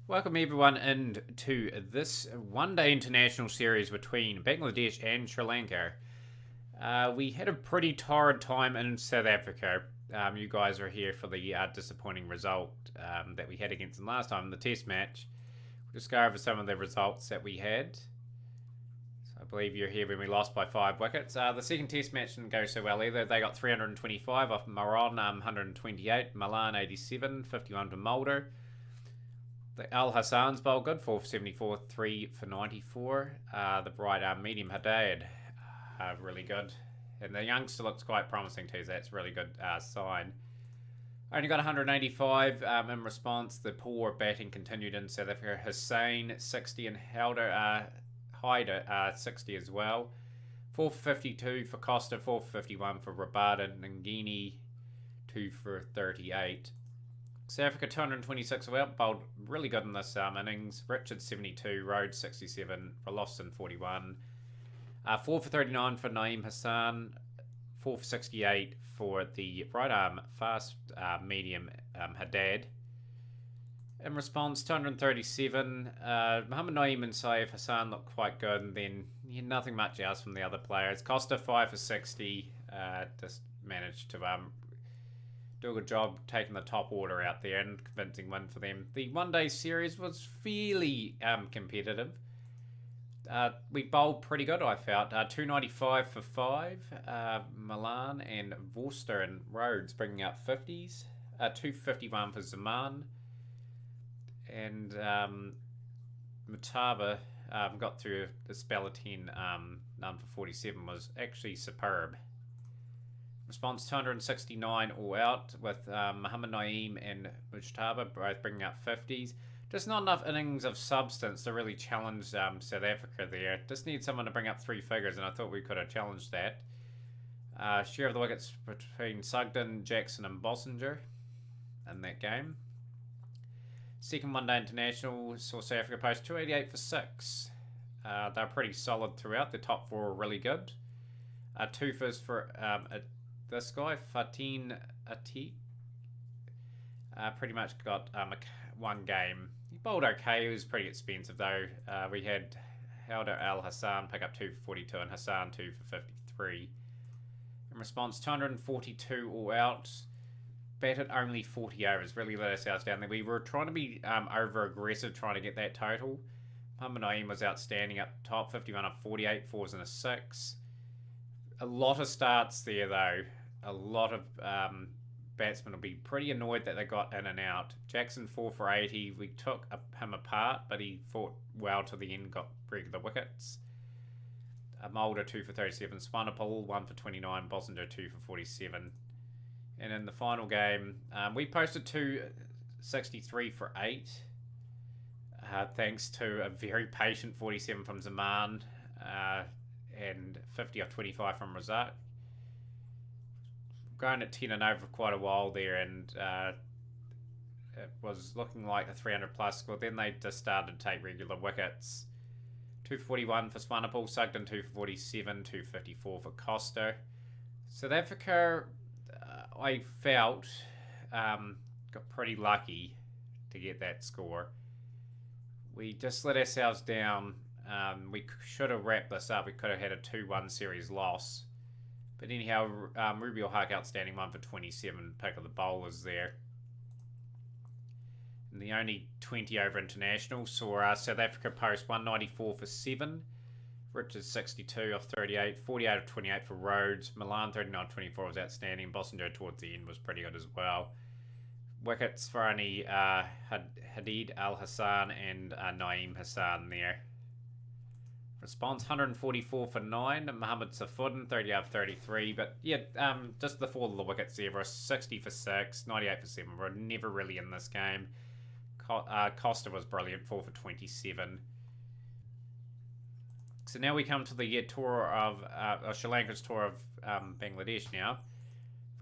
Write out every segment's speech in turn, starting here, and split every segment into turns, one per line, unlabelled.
Welcome everyone into this one-day international series between Bangladesh and Sri Lanka. We had a pretty torrid time in South Africa. You guys are here for the disappointing result that we had against them last time in the Test match. We'll just go over some of the results that we had. So I believe you're here when we lost by 5 wickets. The second Test match didn't go so well either. They got 325 off Maron, 128, Malan 87, 51 to Mulder. The Al Hassan's bowled good, 4 for 74, 3 for 94. The bright arm medium Haddad, really good. And the youngster looks quite promising too, so that's a really good sign. Only got 185 in response. The poor batting continued in South Africa. Hussain 60 and Haider 60 as well. 4 for 52 for Costa, 4 for 51 for Rabada. Ngini 2 for 38. South Africa 226 out, bowled really good in this innings. Richards 72, Rhodes 67, Rolofson 41. 4 for 39 for Naeem Hassan, 4 for 68 for the right arm fast medium Haddad. In response, 237. Muhammad Naeem and Saif Hassan looked quite good, and then nothing much else from the other players. Costa 5 for 60, just managed to do a good job taking the top order out there and convincing win for them. The one-day series was fairly competitive. We bowled pretty good, I felt. 295 for 5. Milan and Vorster and Rhodes bringing up 50s. 251 for Zaman. And Mutaba got through the spell of 10. None for 47 was actually superb. Response 269 all out with Muhammad Naeem and Mujtaba both bringing up 50s. Just not enough innings of substance to really challenge South Africa there. Just need someone to bring up 3 figures, and I thought we could have challenged that. Share of the wickets between Sugden, Jackson and Bossinger in that game. Second one-day international saw South Africa post 288 for 6. They're pretty solid throughout. The top 4 were really good. 2 first for this guy, Fatin Atik, pretty much got one game. He bowled okay. He was pretty expensive though. We had Haider Al Hassan pick up 2 for 42 and Hassan 2 for 53. In response, 242 all out. Batted only 40 overs. Really let ourselves down there. We were trying to be over aggressive, trying to get that total. Muhammad Naeem was outstanding up top, 51 up 48, 4s and a 6. A lot of starts there though. A lot of batsmen will be pretty annoyed that they got in and out. Jackson 4 for 80. We took him apart, but he fought well to the end, got regular wickets. Mulder 2 for 37. Swanepoel 1 for 29. Bossinger 2 for 47. And in the final game, we posted 263 for 8. Thanks to a very patient 47 from Zaman and 50 off 25 from Razak. Going at 10 and over for quite a while there, and it was looking like a 300 plus score. Then they just started to take regular wickets. 241 for Swanepoel, Sugden 2 for 47, 254 for Costa. South Africa, I felt, got pretty lucky to get that score. We just let ourselves down. We should have wrapped this up. We could have had a 2-1 series loss. But anyhow, Ruby Haq outstanding 1 for 27, pick of the bowlers there. And the only 20 over international saw South Africa post 194 for 7. Richards 62 off 38, 48 of 28 for Rhodes. Milan 39-24 was outstanding. Bossinger towards the end was pretty good as well. Wickets for only Hadid Al Hassan and Naeem Hassan there. Response 144 for 9. Mohammed Safuddin 30 out of 33. But yeah, just the 4 of the wickets there were 60 for 6, 98 for 7. We're never really in this game. Costa was brilliant, 4 for 27. So now we come to the tour of Sri Lanka's tour of Bangladesh now.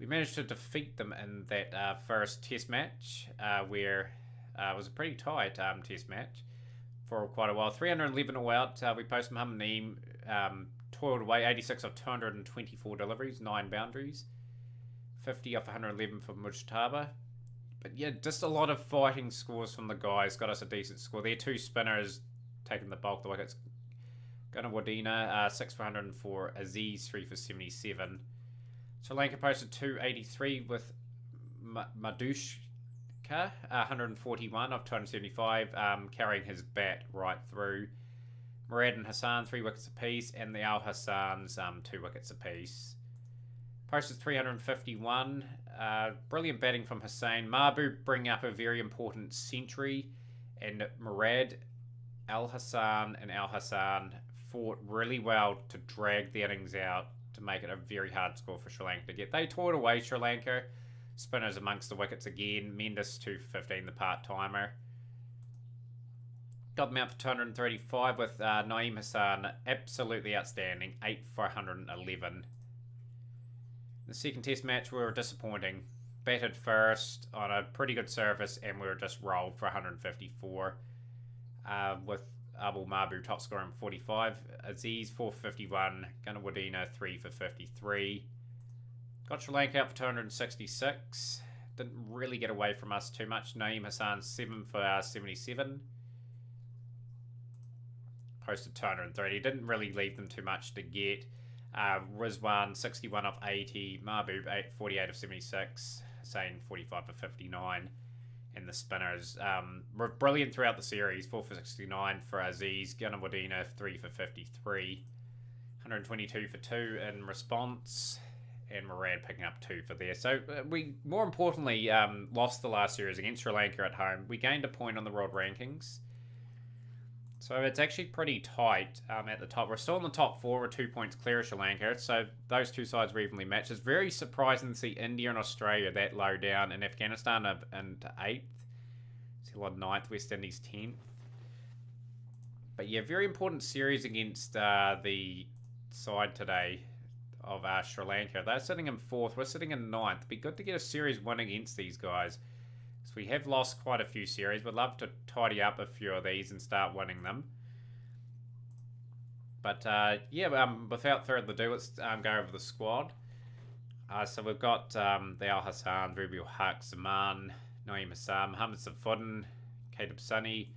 We managed to defeat them in that first test match where it was a pretty tight test match for quite a while. 311 all out. We posted Muhammad Naeem, toiled away 86 of 224 deliveries, 9 boundaries. 50 off 111 for Mujtaba. But yeah, just a lot of fighting scores from the guys. Got us a decent score. Their two spinners taking the bulk of the wickets. Gunawadena, 6 for 104. Aziz, 3 for 77. Sri Lanka posted 283 with Madushka, 141 of 275, carrying his bat right through. Murad and Hassan, 3 wickets apiece, and the Al Hassans, 2 wickets apiece. Posted 351. Brilliant batting from Hussain. Mahbub bringing up a very important century, and Murad, Al Hassan, and Al Hassan fought really well to drag the innings out to make it a very hard score for Sri Lanka to get. They tore it away, Sri Lanka. Spinners amongst the wickets again. Mendes 2 for 15, the part-timer. Got them out for 235 with Naeem Hassan absolutely outstanding, 8 for 111. The second test match, we were disappointing. Batted first on a pretty good surface, and we were just rolled for 154. With Abul Mahbub top scoring 45. Aziz 4 for 51. Gunawadena 3 for 53. Got Sri Lanka out for 266. Didn't really get away from us too much. Naeem Hassan 7 for 77. Posted 230. Didn't really leave them too much to get. Rizwan 61 off 80. Mahbub 48 of 76. Hussain 45 for 59. And the spinners were brilliant throughout the series. 4 for 69 for Aziz. Gunawadena 3 for 53. 122 for 2 in response. And Murad picking up 2 for there. So we, more importantly, lost the last series against Sri Lanka at home. We gained a point on the world rankings. So it's actually pretty tight at the top. We're still in the top 4. We're 2 points clear of Sri Lanka. So those two sides were evenly matched. It's very surprising to see India and Australia that low down, and Afghanistan into 8th. Ceylon 9th, West Indies 10th. But yeah, very important series against the side today of Sri Lanka. They're sitting in 4th. We're sitting in 9th. It'd be good to get a series win against these guys. So we have lost quite a few series. We'd love to tidy up a few of these and start winning them. But yeah, without further ado, let's go over the squad. So we've got the Al Hassan, Rubil Haq, Zaman, Naeem Hassan, Mohammad Saifuddin, Kaleb Sani,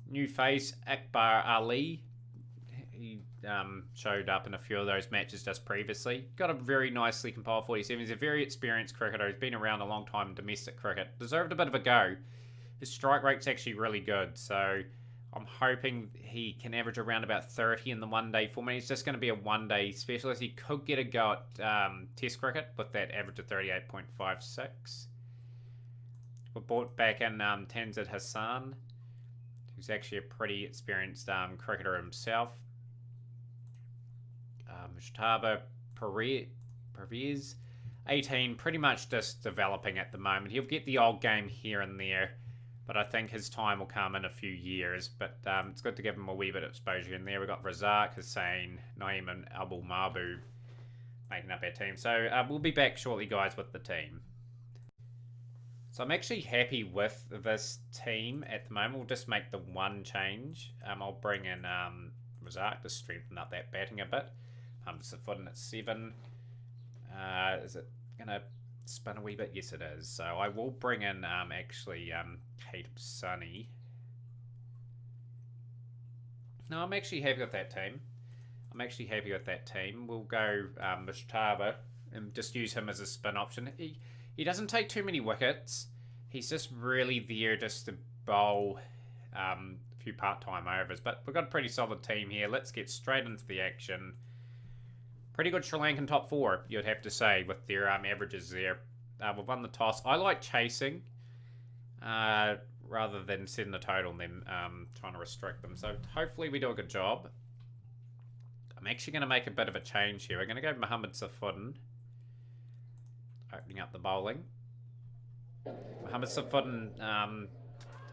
new face, Akbar Ali. He showed up in a few of those matches just previously. Got a very nicely compiled 47. He's a very experienced cricketer. He's been around a long time in domestic cricket. Deserved a bit of a go. His strike rate's actually really good, so I'm hoping he can average around about 30 in the one-day format. He's just going to be a one-day specialist. He could get a go at Test cricket with that average of 38.56. We brought back in Tanzid Hassan, who's actually a pretty experienced cricketer himself. Mushtaba Pervez, 18, pretty much just developing at the moment. He'll get the old game here and there, but I think his time will come in a few years. But it's good to give him a wee bit of exposure in there. We've got Razak, Hussain, Naeem, and Abul Mahbub making up our team. So we'll be back shortly, guys, with the team. So I'm actually happy with this team at the moment. We'll just make the one change. I'll bring in Razak to strengthen up that batting a bit. Saifuddin at 7. Is it going to spin a wee bit? Yes, it is. So I will bring in actually Kaleb Sani. No, I'm actually happy with that team. We'll go Mushtaba and just use him as a spin option. He doesn't take too many wickets. He's just really there just to bowl a few part-time overs. But we've got a pretty solid team here. Let's get straight into the action. Pretty good Sri Lankan top 4, you'd have to say, with their averages there. We've won the toss. I like chasing rather than setting the total and then trying to restrict them. So hopefully we do a good job. I'm actually going to make a bit of a change here. We're going to go Mohammad Saifuddin, opening up the bowling. Mohammad Saifuddin,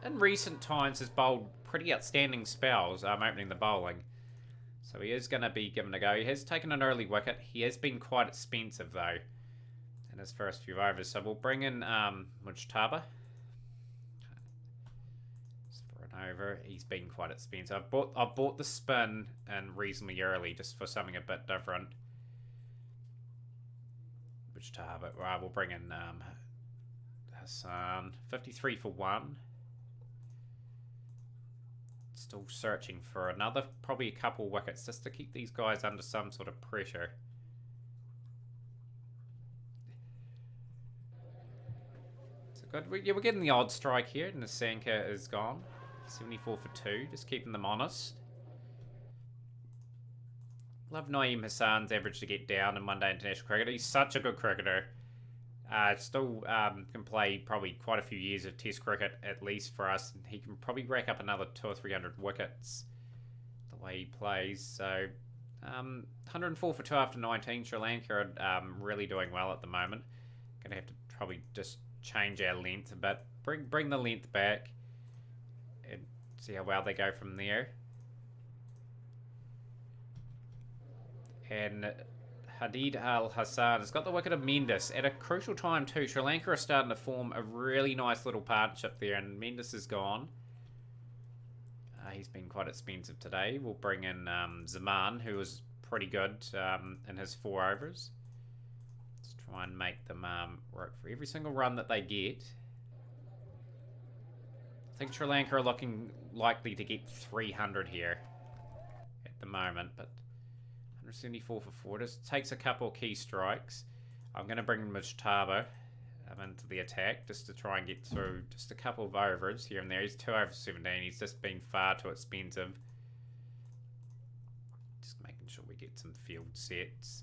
in recent times, has bowled pretty outstanding spells opening the bowling. So he is going to be given a go. He has taken an early wicket. He has been quite expensive, though, in his first few overs. So we'll bring in Mujtaba for an over. He's been quite expensive. I've bought the spin in reasonably early just for something a bit different. Mujtaba. We'll bring in Hassan. 53 for 1. Still searching for another, probably a couple wickets just to keep these guys under some sort of pressure. So good. Yeah, we're getting the odd strike here. Nissanka is gone. 74 for 2. Just keeping them honest. Love Naeem Hassan's average to get down in one-day international cricket. He's such a good cricketer. Still can play probably quite a few years of Test cricket at least for us. He can probably rack up another 200 or 300 wickets the way he plays. So 104 for 2 after 19. Sri Lanka are really doing well at the moment. Going to have to probably just change our length a bit. Bring the length back and see how well they go from there. And Hadid Al Hassan has got the wicket of Mendes at a crucial time too. Sri Lanka are starting to form a really nice little partnership there, and Mendes is gone. He's been quite expensive today. We'll bring in Zaman, who was pretty good in his 4 overs. Let's try and make them work for every single run that they get. I think Sri Lanka are looking likely to get 300 here at the moment, but 174 for 4. Just takes a couple of key strikes. I'm going to bring Mujtaba into the attack just to try and get through just a couple of overs here and there. He's 2 over 17. He's just been far too expensive. Just making sure we get some field sets.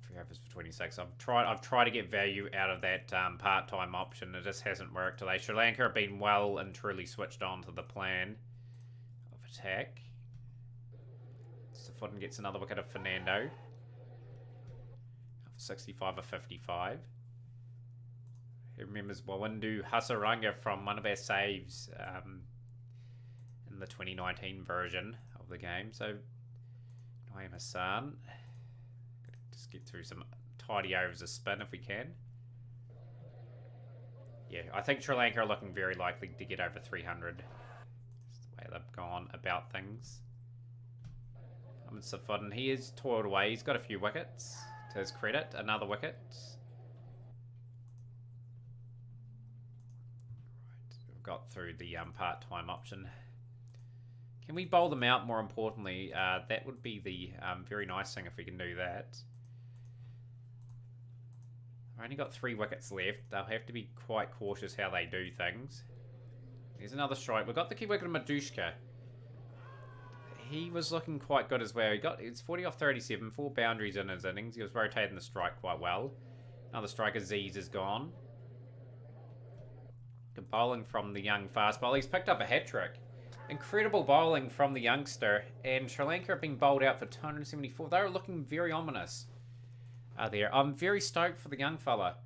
3 overs for 26. I've tried to get value out of that part-time option. It just hasn't worked today. Sri Lanka have been well and truly switched on to the plan of attack. Safuden gets another wicket of Fernando. 65 or 55. Who remembers Wawindu Hasaranga from one of our saves in the 2019 version of the game. So, Naeem Hassan. Just get through some tidy overs of spin if we can. Yeah, I think Sri Lanka are looking very likely to get over 300. That's the way they've gone about things. Safuden, he is toiled away. He's got a few wickets to his credit. Another wicket. Right, we've got through the part-time option. Can we bowl them out more importantly? That would be the very nice thing if we can do that. I've only got 3 wickets left. They'll have to be quite cautious how they do things. There's another strike. We've got the key wicket of Madushka. He was looking quite good as well. It's 40 off 37, 4 boundaries in his innings. He was rotating the strike quite well. Another strike, Aziz, is gone. Good bowling from the young fast bowler. He's picked up a hat-trick. Incredible bowling from the youngster. And Sri Lanka have been bowled out for 274. They were looking very ominous there. I'm very stoked for the young fella.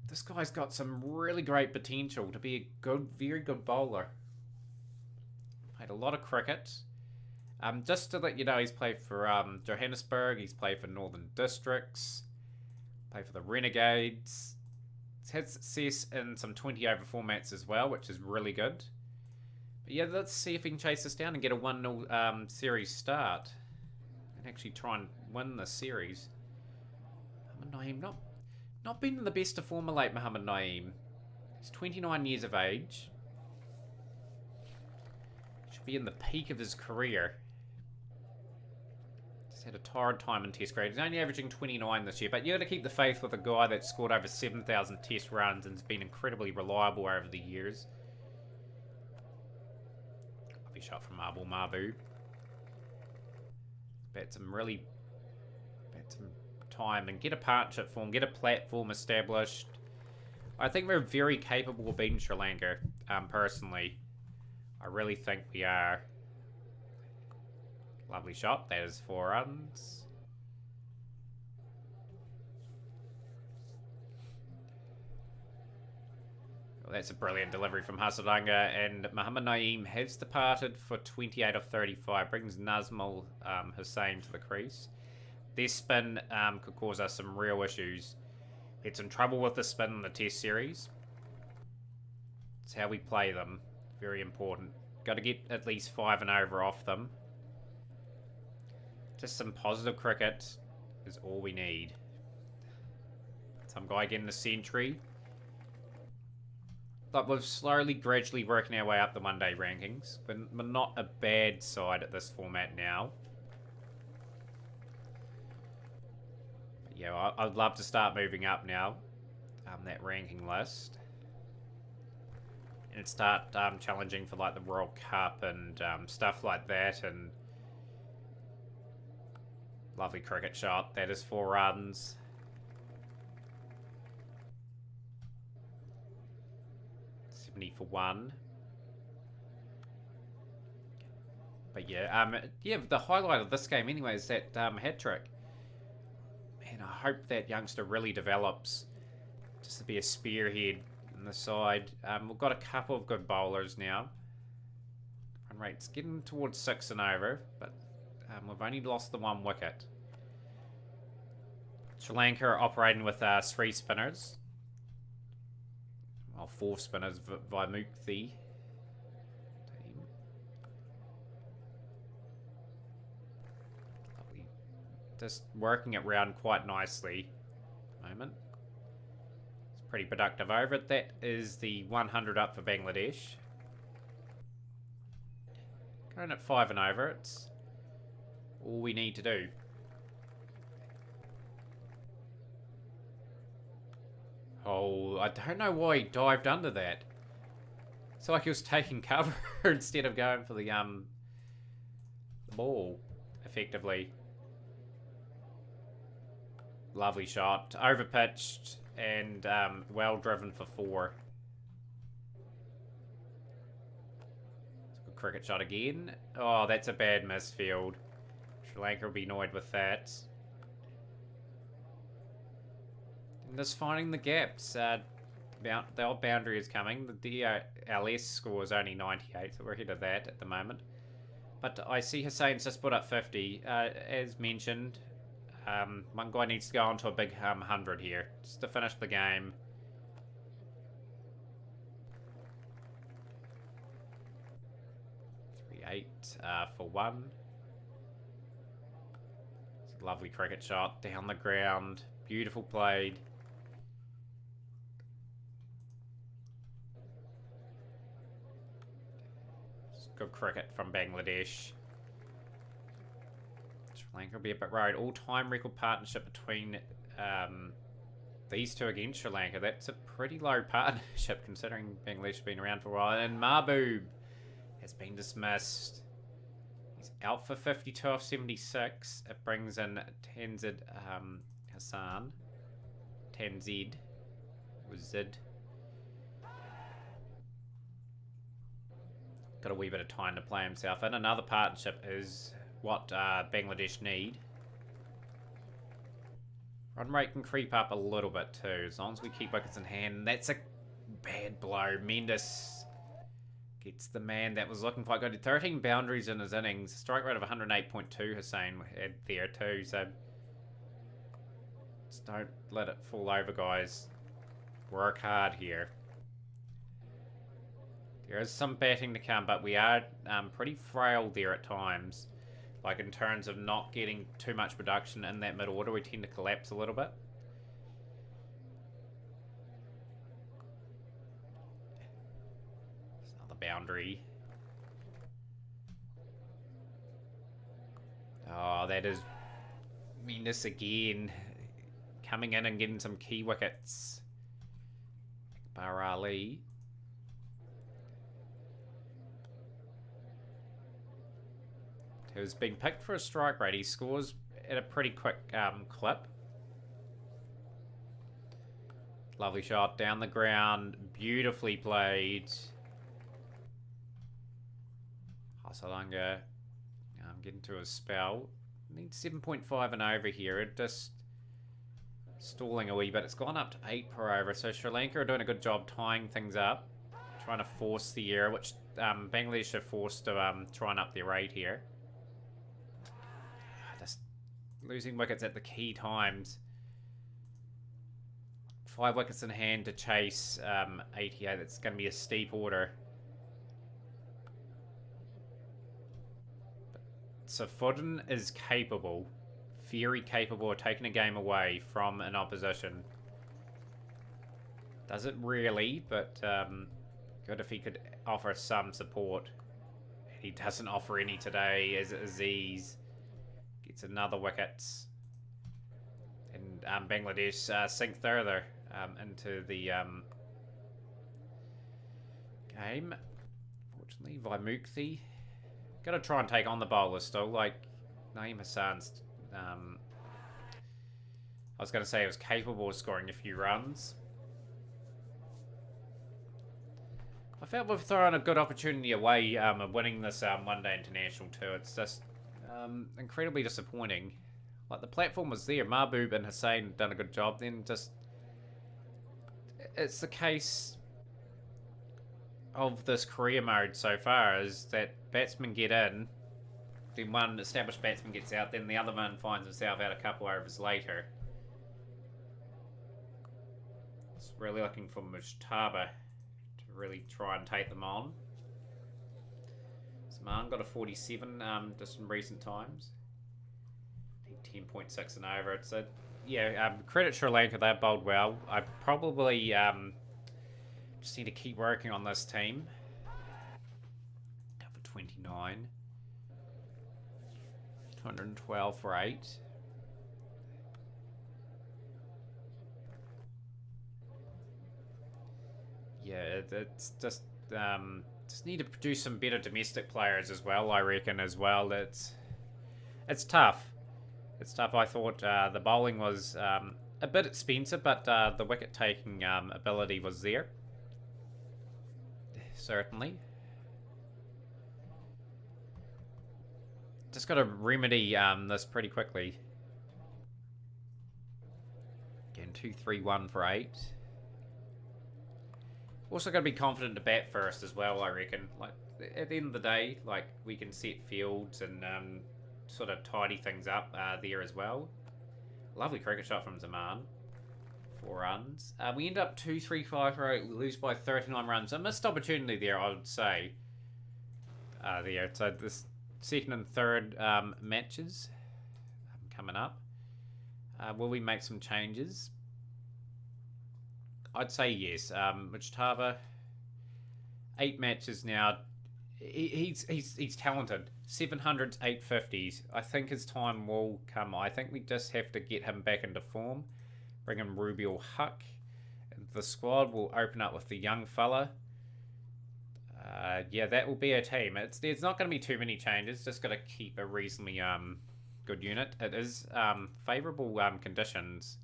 This guy's got some really great potential to be a good, very good bowler. Played a lot of cricket. Just to let you know, he's played for Johannesburg, he's played for Northern Districts, played for the Renegades. He's had success in some 20 over formats as well, which is really good. But yeah, let's see if we can chase this down and get a 1-0 series start. And actually try and win this series. Mohamed Naeem, not been in the best of form of late, Mohamed Naeem. He's 29 years of age. Should be in the peak of his career. Had a tired time in Test cricket. He's only averaging 29 this year, but you got to keep the faith with a guy that's scored over 7,000 Test runs and has been incredibly reliable over the years. Lovely shot from Abul Mahbub. Bet some time and get a partnership form, get a platform established. I think we're very capable of beating Sri Lanka. Personally, I really think we are. Lovely shot. That is 4 runs. Well, that's a brilliant delivery from Hasaranga. And Mohamed Naeem has departed for 28 of 35. Brings Nazmul Hussain to the crease. This spin could cause us some real issues. We had some trouble with the spin in the Test series. It's how we play them. Very important. Got to get at least 5 and over off them. Just some positive cricket is all we need. Some guy getting a century. like we're slowly, gradually working our way up the one-day rankings. We're not a bad side at this format now. But yeah, I'd love to start moving up now, that ranking list. And start challenging for like the World Cup and stuff like that. And lovely cricket shot. That is 4 runs. For 1. But yeah, the highlight of this game anyway is that hat trick. And I hope that youngster really develops just to be a spearhead in the side. We've got a couple of good bowlers now. Run rate's getting towards 6 and over, but we've only lost the 1 wicket. Sri Lanka are operating with 3 spinners. Well, 4 spinners, Vaimukthi team. Lovely. Just working it round quite nicely at the moment. It's pretty productive over it. That is the 100 up for Bangladesh. Going at 5 and over, it's all we need to do. Oh, I don't know why he dived under that. It's like he was taking cover instead of going for the ball, effectively. Lovely shot. Overpitched and well driven for 4. Good cricket shot again. Oh, that's a bad misfield. Sri Lanka will be annoyed with that. Just finding the gaps. The old boundary is coming. The DLS score is only 98, so we're ahead of that at the moment. But I see Hussein's just put up 50. As mentioned, one guy needs to go on to a big 100 here, just to finish the game. .38 for 1. It's a lovely cricket shot down the ground. Beautiful played. Good cricket from Bangladesh. Sri Lanka will be a bit worried. All-time record partnership between these two against Sri Lanka. That's a pretty low partnership considering Bangladesh has been around for a while. And Mahbub has been dismissed. He's out for 52 off 76. It brings in Tanzid Hassan. Tanzid. Or Zid. Got a wee bit of time to play himself in. Another partnership is what Bangladesh need. Run rate can creep up a little bit too, as long as we keep wickets in hand. That's a bad blow. Mendes gets the man that was looking quite good. 13 boundaries in his innings. Strike rate of 108.2 Hussein had there too, so just don't let it fall over, guys. Work hard here. There is some batting to come, but we are pretty frail there at times. Like in terms of not getting too much production in that middle order, we tend to collapse a little bit. There's another boundary. Oh, that is Mendes again. Coming in and getting some key wickets. Akbar Ali. Who's been picked for a strike rate. He scores at a pretty quick clip. Lovely shot down the ground. Beautifully played. Hasalanga getting to a spell. Needs 7.5 and over here. It just stalling a wee bit. It's gone up to 8 per over. So Sri Lanka are doing a good job tying things up. Trying to force the error, which Bangladesh are forced to try and up their rate here. Losing wickets at the key times. 5 wickets in hand to chase 88. It's going to be a steep order. Saffuddin is capable, very capable of taking a game away from an opposition. Does it really, but Good if he could offer some support. He doesn't offer any today as Aziz gets another wicket. And Bangladesh sink further into the game. Fortunately, Vaimukthi. Gotta try and take on the bowlers still. Like, Naeem Hassan's... I was going to say he was capable of scoring a few runs. I felt we've thrown a good opportunity away of winning this one-day international too. It's just incredibly disappointing. Like, the platform was there. Mahbub and Hussain done a good job. Then just... It's the case of this career mode so far is that batsmen get in, then one established batsman gets out, then the other one finds himself out a couple overs later. It's really looking for Mujtaba to really try and take them on. Zaman got a 47 just in recent times. 10.6 and over. It's a, yeah, credit Sri Lanka, they bowled well. I probably just need to keep working on this team. For 29. 212 for 8. Yeah, it's just need to produce some better domestic players as well, I reckon, as well. It's tough. It's tough. I thought the bowling was a bit expensive, but the wicket-taking ability was there. Certainly. Just got to remedy this pretty quickly. Again, 2-3-1 for 8. Also got to be confident to bat first as well, I reckon. Like, at the end of the day, like, we can set fields and sort of tidy things up there as well. Lovely cricket shot from Zaman. 4 runs. We end up 2-3-5 for 8. We lose by 39 runs. A missed opportunity there, I would say. There. So this second and third matches coming up. Will we make some changes? I'd say yes. Mujtaba, 8 matches now. He's talented. 700s, 850s. I think his time will come. I think we just have to get him back into form. Bring in Rubiul Huck. The squad will open up with the young fella. Yeah, that will be our team. There's not going to be too many changes. Just got to keep a reasonably good unit. It is favourable conditions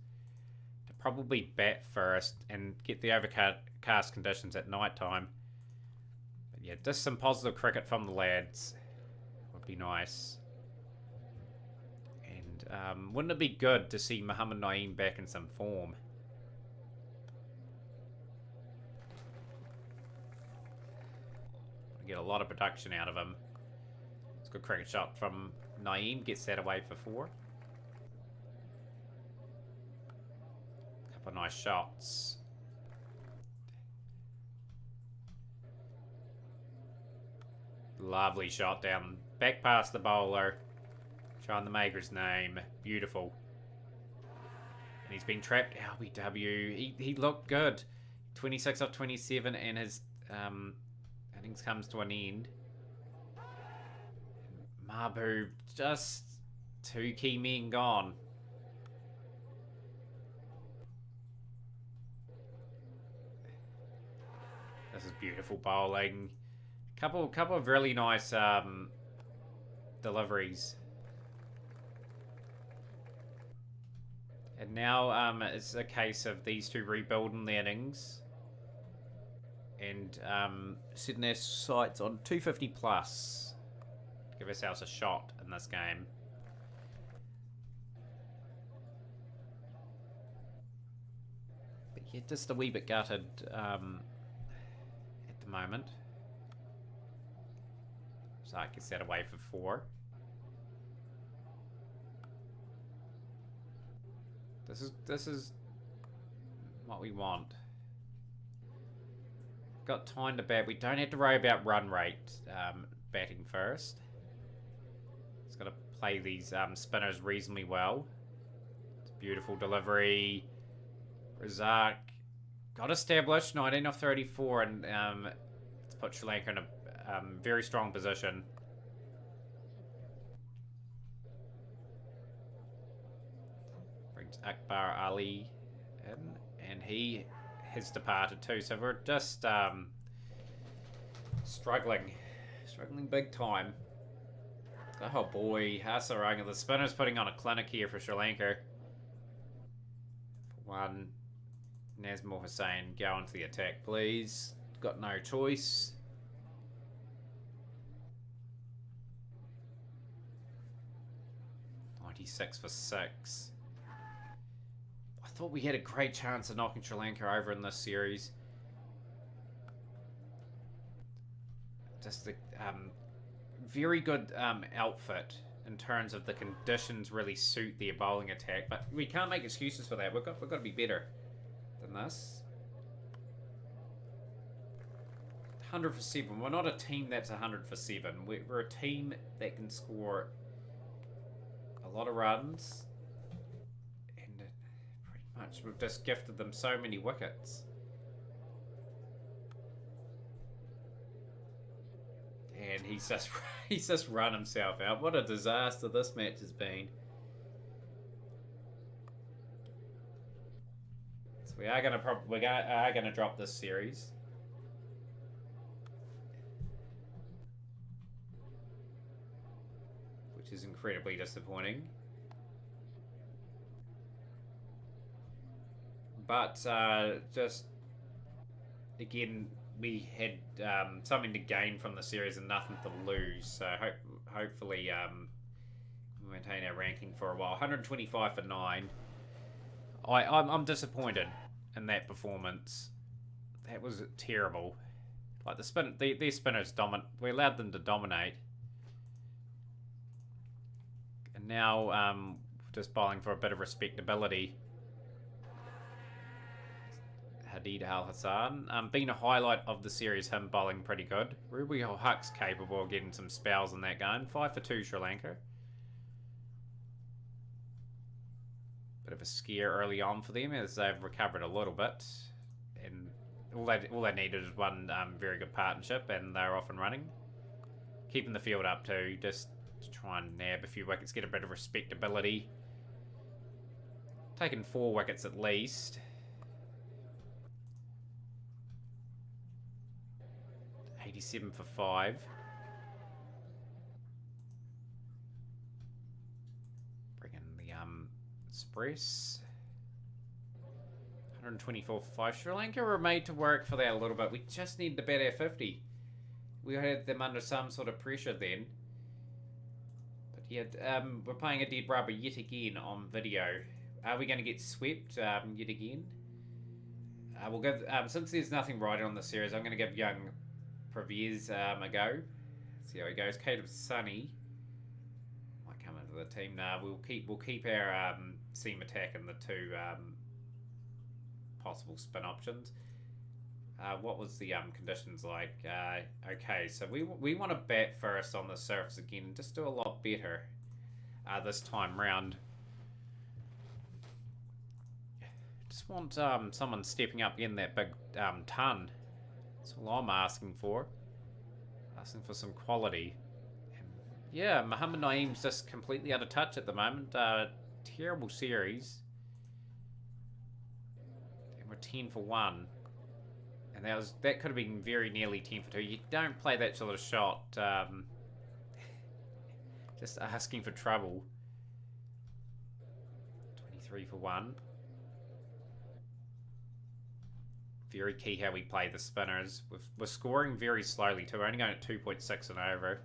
to probably bat first and get the overcast conditions at night time. But yeah, just some positive cricket from the lads would be nice. And wouldn't it be good to see Mohammad Naeem back in some form? Get a lot of production out of him. It's a good cricket shot from Naeem. Gets that away for 4. Couple of nice shots. Lovely shot down back past the bowler. Showing the maker's name. Beautiful. And he's been trapped. LBW. He looked good. 26 off 27 and his innings comes to an end. Mahbub, just 2 key men gone. This is beautiful bowling. Couple of really nice deliveries. And now it's a case of these two rebuilding the innings. And setting their sights on 250 plus. Give ourselves a shot in this game. But yeah, just a wee bit gutted at the moment. So I can set away for 4. This is what we want. Got time to bat. We don't have to worry about run rate batting first. It's got to play these spinners reasonably well. It's a beautiful delivery. Razak got established, 19 off 34, and put Sri Lanka in a very strong position. Brings Akbar Ali in, and he has departed too. So we're just struggling big time. Oh boy, Hasaranga, the spinner's putting on a clinic here for Sri Lanka. For one, Nazmul Hussain, go into the attack, please. Got no choice. .96 for 6. I thought we had a great chance of knocking Sri Lanka over in this series. Just a very good outfit in terms of the conditions really suit their bowling attack, but we can't make excuses for that. We've got to be better than this. 100 for 7. We're not a team that's 100 for 7. We're a team that can score a lot of runs, and pretty much we've just gifted them so many wickets. And he's just run himself out. What a disaster this match has been. So we are gonna drop this series. Which is incredibly disappointing. But just again, we had something to gain from the series and nothing to lose. So hopefully we maintain our ranking for a while. 125 for 9. I'm disappointed in that performance. That was terrible. Like their spinners we allowed them to dominate. And now just bowling for a bit of respectability. Hadid Al Hassan. Been a highlight of the series, him bowling pretty good. Ruby Huck's capable of getting some spells in that game. 5 for 2 Sri Lanka. Bit of a scare early on for them as they've recovered a little bit. And all they needed is one very good partnership and they're off and running. Keeping the field up too, just to try and nab a few wickets, get a bit of respectability. Taking 4 wickets at least. 87 for 5. Bring in the Express. 124 for 5. Sri Lanka were made to work for that a little bit. We just need to bat our 50. We had them under some sort of pressure then. But yeah, we're playing a dead rubber yet again on video. Are we going to get swept yet again? We'll give since there's nothing riding on the series, I'm going to give young Pervez a go. See how he goes. Caleb Sunny might come into the team. Nah, we'll keep our seam attack and the 2 possible spin options. What was the conditions like? Okay, so we want to bat first on the surface again and just do a lot better this time round. Just want someone stepping up in that big ton. That's all I'm asking for. Asking for some quality. And yeah, Muhammad Naeem's just completely out of touch at the moment. Terrible series. And we're 10 for 1. And that could have been very nearly 10 for 2. You don't play that sort of shot. Just asking for trouble. 23 for 1. Very key how we play the spinners. We're scoring very slowly too. We're only going at 2.6 and over.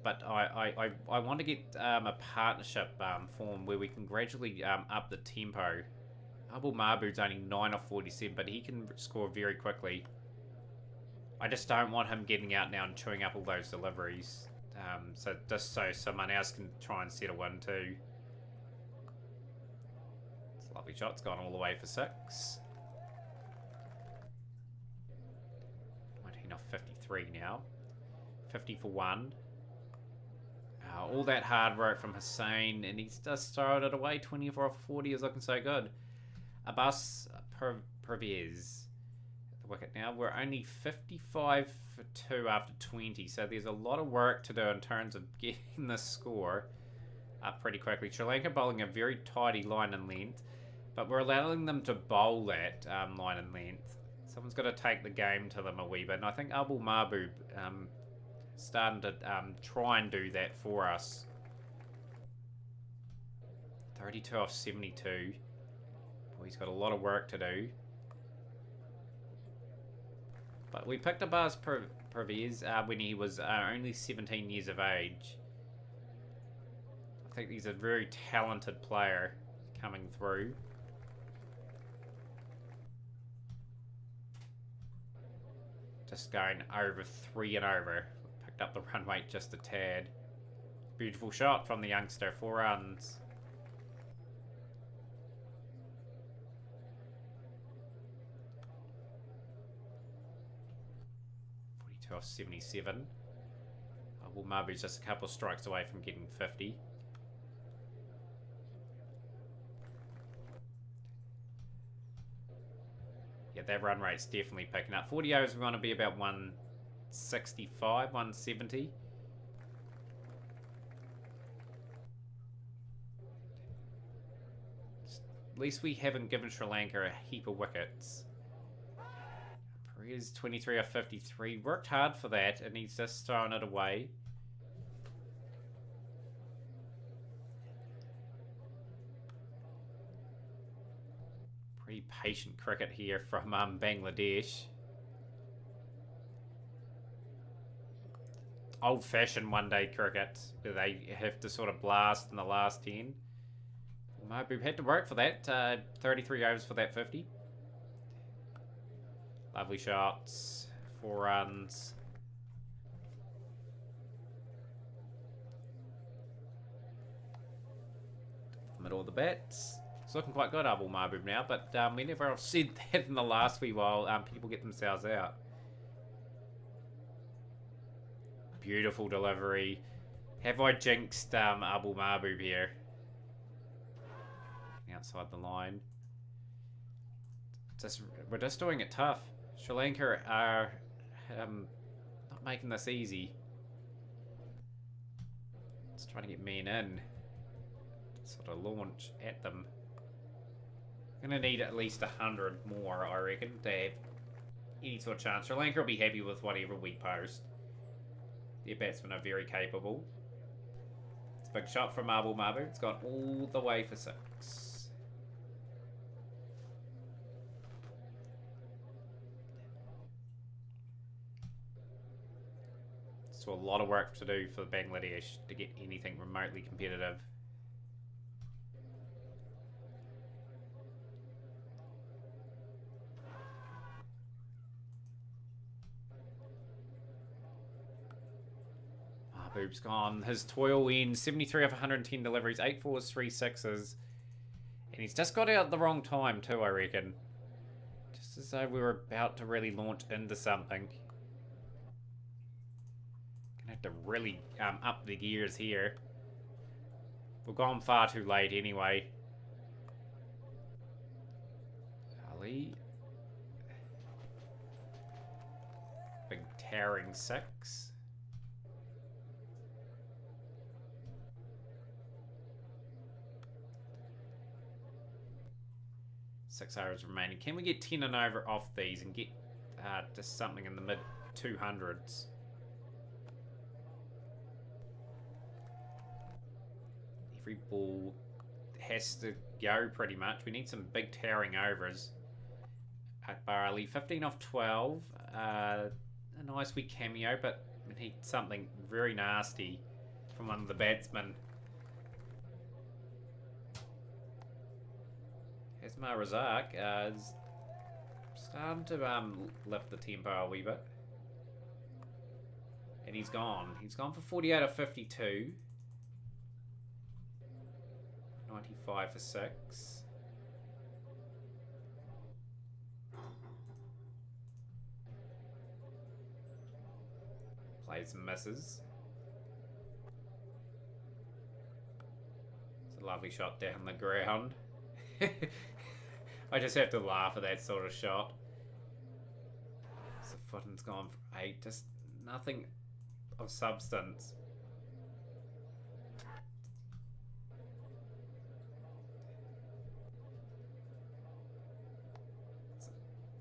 But I want to get a partnership form where we can gradually up the tempo. Abul Mahbub's only 9 off 47, but he can score very quickly. I just don't want him getting out now and chewing up all those deliveries. So just so someone else can try and settle in too. It's a lovely shot. It's gone all the way for 6. 19 off 53 now. 50 for 1. All that hard work from Hussain, and he's just thrown it away. 24 off 40 is looking so good. Abbas Pervez, the wicket now. We're only 55 for 2 after 20, so there's a lot of work to do in terms of getting the score up pretty quickly. Sri Lanka bowling a very tidy line and length, but we're allowing them to bowl that line and length. Someone's got to take the game to them a wee bit, and I think Abul Mahbub starting to try and do that for us. 32 off 72. Boy, he's got a lot of work to do. But we picked up Abaz Pervez when he was only 17 years of age. I think he's a very talented player coming through. Just going over 3 and over. Picked up the run rate just a tad. Beautiful shot from the youngster. 4 runs. Off 77. Well, Mahbub's just a couple of strikes away from getting 50. Yeah, that run rate's definitely picking up. 40 overs, we want to be about 165, 170. At least we haven't given Sri Lanka a heap of wickets. He's 23 off 53. Worked hard for that, and he's just thrown it away. Pretty patient cricket here from Bangladesh. Old-fashioned one-day cricket, where they have to sort of blast in the last 10. Mahbub had to work for that. 33 overs for that 50. Lovely shots. 4 runs. Middle of the bats. It's looking quite good, Abul Mahbub now, but whenever I've said that in the last wee while, people get themselves out. Beautiful delivery. Have I jinxed Abul Mahbub here? Outside the line. We're just doing it tough. Sri Lanka are not making this easy. Just trying to get men in. Sort of launch at them. Gonna need at least 100 more, I reckon, to have any sort of chance. Sri Lanka will be happy with whatever we post. Their batsmen are very capable. It's a big shot from Abul Mahbub. It's gone all the way for 6. So a lot of work to do for Bangladesh to get anything remotely competitive. Mahbub's gone. His toil ends. 73 of 110 deliveries, 8 fours, 3 sixes. And he's just got out at the wrong time too, I reckon. Just as though we were about to really launch into something. Have to really up the gears here. We've gone far too late anyway. Ali. Big towering 6. Six hours remaining. Can we get 10 and over off these and get just something in the mid 200s? Every ball has to go pretty much. We need some big towering overs. Akbar Ali, 15 off 12. A nice wee cameo, but we need something very nasty from one of the batsmen. Hasmar Razak is starting to lift the tempo a wee bit. And he's gone. He's gone for 48 off 52. 95 for 6. Plays and misses. It's a lovely shot down the ground. I just have to laugh at that sort of shot. Footen's gone for 8. Just nothing of substance.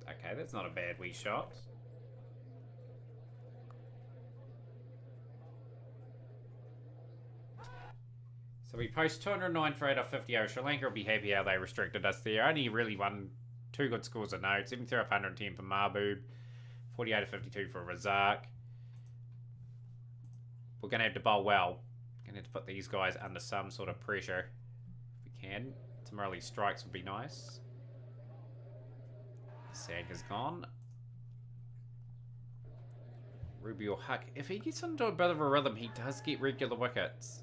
Okay, that's not a bad wee shot. So we post 209 for 8 off 50. Sri Lanka will be happy how they restricted us there. Only really won 2 good scores of note. 73 off 110 for Mahbub. 48 of 52 for Razak. We're going to have to bowl well. Going to have to put these guys under some sort of pressure. If we can. Some early strikes would be nice. Sanga's gone. Rubio Huck. If he gets into a bit of a rhythm, he does get regular wickets.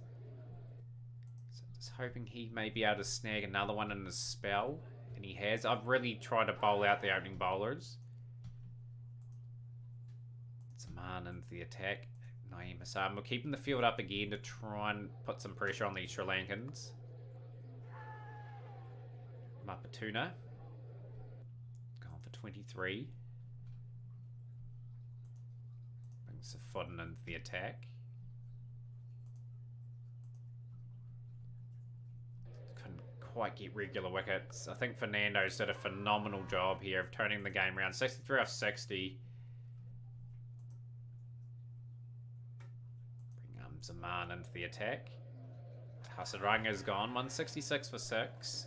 So just hoping he may be able to snag another one in his spell. And he has. I've really tried to bowl out the opening bowlers. Zaman into the attack. Naeem Hassan. We're keeping the field up again to try and put some pressure on these Sri Lankans. Mapatuna. Gone for 23. Brings Safodin into the attack. Couldn't quite get regular wickets. I think Fernando's did a phenomenal job here of turning the game around. 63 off 60. Zaman into the attack. Hasaranga's gone. 166 for 6.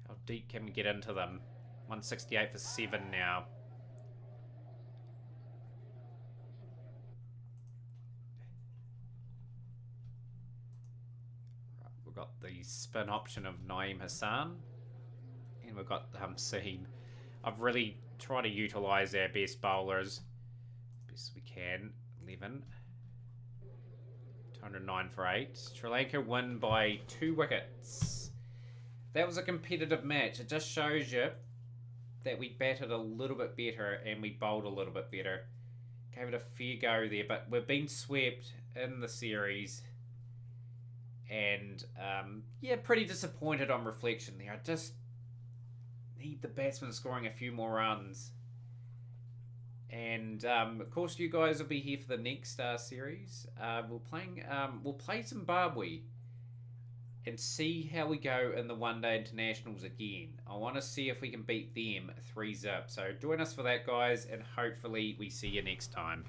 How deep can we get into them? 168 for 7 now. Right, we've got the spin option of Naeem Hassan. And we've got Seam. I've really tried to utilise our best bowlers best we can. 11. 209 for 8. Sri Lanka win by 2 wickets. That was a competitive match. It just shows you that we batted a little bit better and we bowled a little bit better. Gave it a fair go there, but we've been swept in the series. And, yeah, pretty disappointed on reflection there. I just need the batsman scoring a few more runs. And of course, you guys will be here for the next series. We'll play Zimbabwe and see how we go in the one-day internationals again. I want to see if we can beat them 3-0. So join us for that, guys, and hopefully we see you next time.